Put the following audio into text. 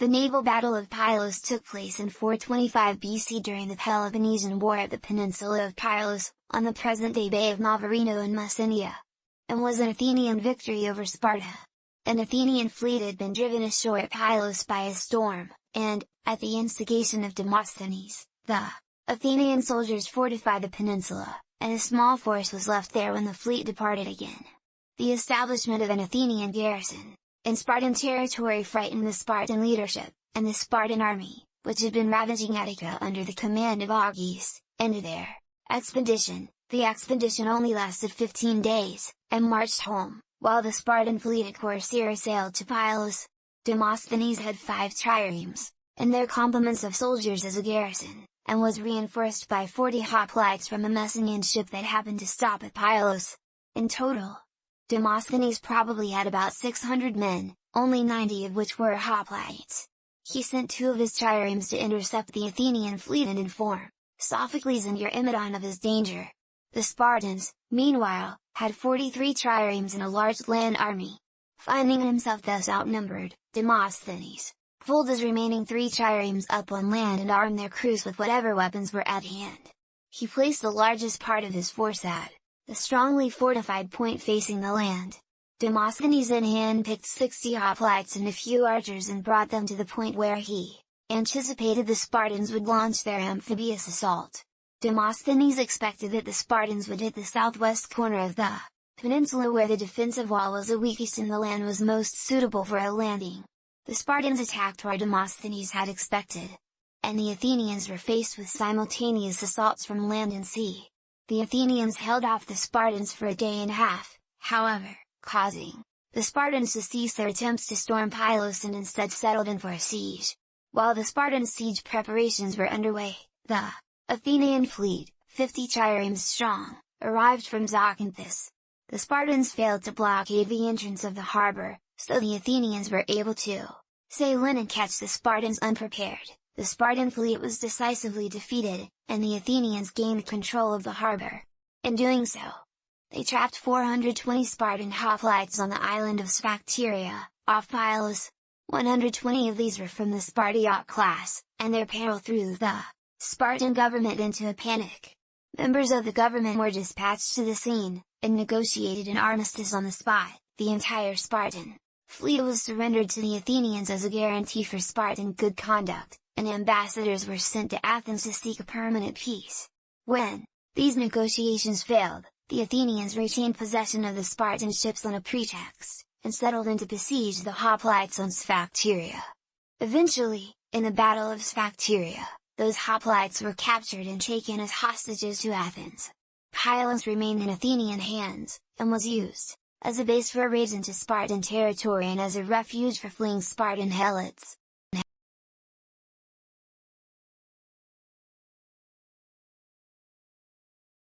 The naval battle of Pylos took place in 425 BC during the Peloponnesian War at the peninsula of Pylos, on the present-day Bay of Navarino in Messenia, and was an Athenian victory over Sparta. An Athenian fleet had been driven ashore at Pylos by a storm, and, at the instigation of Demosthenes, the Athenian soldiers fortified the peninsula, and a small force was left there when the fleet departed again. The establishment of an Athenian garrison in Spartan territory frightened the Spartan leadership, and the Spartan army, which had been ravaging Attica under the command of Augeas, ended their expedition. The expedition only lasted 15 days, and marched home, while the Spartan fleet at Corcyra sailed to Pylos. Demosthenes had 5 triremes, and their complements of soldiers as a garrison, and was reinforced by 40 hoplites from a Messenian ship that happened to stop at Pylos. In total, Demosthenes probably had about 600 men, only 90 of which were hoplites. He sent 2 of his triremes to intercept the Athenian fleet and inform Sophocles and Eurymedon of his danger. The Spartans, meanwhile, had 43 triremes and a large land army. Finding himself thus outnumbered, Demosthenes pulled his remaining 3 triremes up on land and armed their crews with whatever weapons were at hand. He placed the largest part of his force at the strongly fortified point facing the land. Demosthenes then handpicked 60 hoplites and a few archers and brought them to the point where he anticipated the Spartans would launch their amphibious assault. Demosthenes expected that the Spartans would hit the southwest corner of the peninsula where the defensive wall was the weakest and the land was most suitable for a landing. The Spartans attacked where Demosthenes had expected, and the Athenians were faced with simultaneous assaults from land and sea. The Athenians held off the Spartans for a day and a half, however, causing the Spartans to cease their attempts to storm Pylos and instead settled in for a siege. While the Spartan siege preparations were underway, the Athenian fleet, 50 triremes strong, arrived from Zakynthos. The Spartans failed to blockade the entrance of the harbor, so the Athenians were able to sail in and catch the Spartans unprepared. The Spartan fleet was decisively defeated, and the Athenians gained control of the harbor. In doing so, they trapped 420 Spartan hoplites on the island of Sphacteria, off Pylos. 120 of these were from the Spartiate class, and their peril threw the Spartan government into a panic. Members of the government were dispatched to the scene, and negotiated an armistice on the spot. The entire Spartan fleet was surrendered to the Athenians as a guarantee for Spartan good conduct, and ambassadors were sent to Athens to seek a permanent peace. When these negotiations failed, the Athenians retained possession of the Spartan ships on a pretext, and settled in to besiege the hoplites on Sphacteria. Eventually, in the Battle of Sphacteria, those hoplites were captured and taken as hostages to Athens. Pylos remained in Athenian hands, and was used as a base for raids into Spartan territory and as a refuge for fleeing Spartan helots.